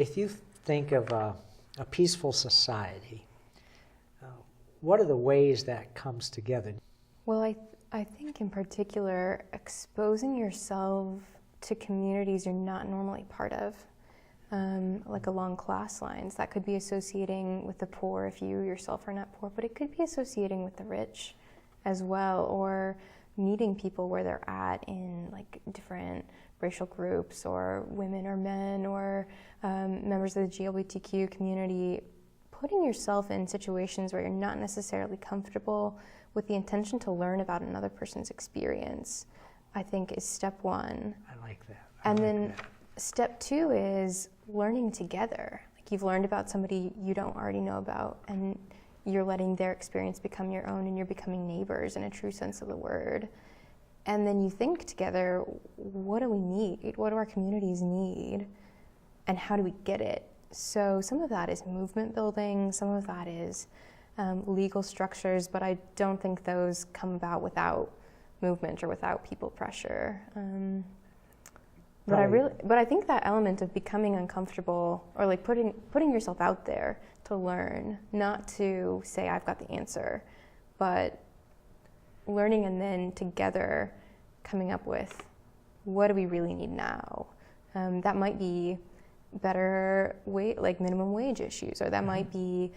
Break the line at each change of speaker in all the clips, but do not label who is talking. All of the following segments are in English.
If you think of a peaceful society, what are the ways that comes together?
Well, I think in particular, exposing yourself to communities you're not normally part of, like along class lines. That could be associating with the poor if you yourself are not poor, but it could be associating with the rich as well, or meeting people where they're at in like different racial groups, or women or men, or members of the LGBTQ community. Putting yourself in situations where you're not necessarily comfortable with the intention to learn about another person's experience, I think is step one.
I like that.
And then step two is learning together. Like you've learned about somebody you don't already know about, and you're letting their experience become your own, and you're becoming neighbors in a true sense of the word. And then you think together, what do we need? What do our communities need? And how do we get it? So some of that is movement building, some of that is legal structures, but I don't think those come about without movement or without people pressure. But I think that element of becoming uncomfortable, or like putting yourself out there to learn, not to say I've got the answer, but learning and then together coming up with what do we really need now. That might be better like minimum wage issues, or that might be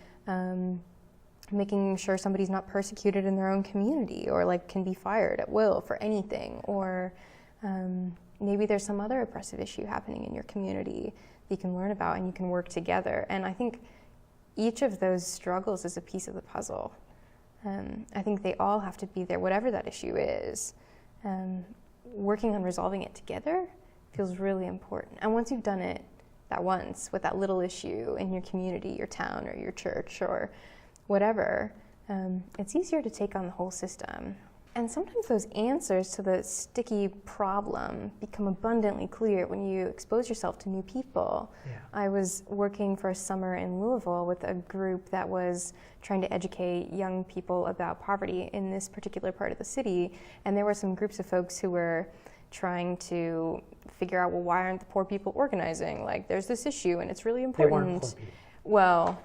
making sure somebody's not persecuted in their own community, or like can be fired at will for anything, or maybe there's some other oppressive issue happening in your community that you can learn about and you can work together. And I think each of those struggles is a piece of the puzzle. I think they all have to be there, whatever that issue is. Working on resolving it together feels really important. And once you've done it that once with that little issue in your community, your town, or your church, or whatever, it's easier to take on the whole system. And sometimes those answers to the sticky problem become abundantly clear when you expose yourself to new people.
Yeah.
I was working for a summer in Louisville with a group that was trying to educate young people about poverty in this particular part of the city, and there were some groups of folks who were trying to figure out, well, why aren't the poor people organizing? Like, there's this issue and it's really important.
They weren't poor people.
Well,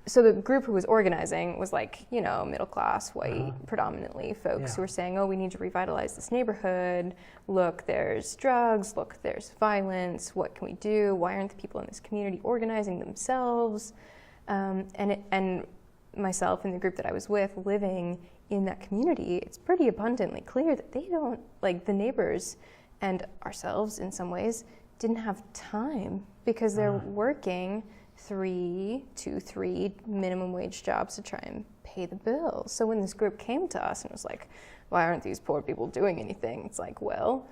so the group who was organizing was like, middle class, white, predominantly folks who were saying, oh, we need to revitalize this neighborhood. Look, there's drugs. Look, there's violence. What can we do? Why aren't the people in this community organizing themselves? And myself and the group that I was with living in that community, it's pretty abundantly clear that they don't, like the neighbors and ourselves in some ways, didn't have time because they're working 3 minimum wage jobs to try and pay the bills. So when this group came to us and was like, why aren't these poor people doing anything? It's like, well,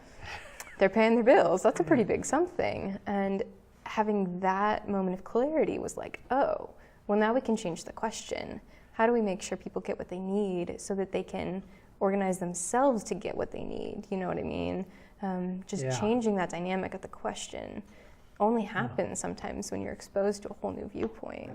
they're paying their bills. That's a pretty big something. And having that moment of clarity was like, oh, well, now we can change the question. How do we make sure people get what they need so that they can organize themselves to get what they need? You know what I mean? Changing that dynamic of the question only happens sometimes when you're exposed to a whole new viewpoint.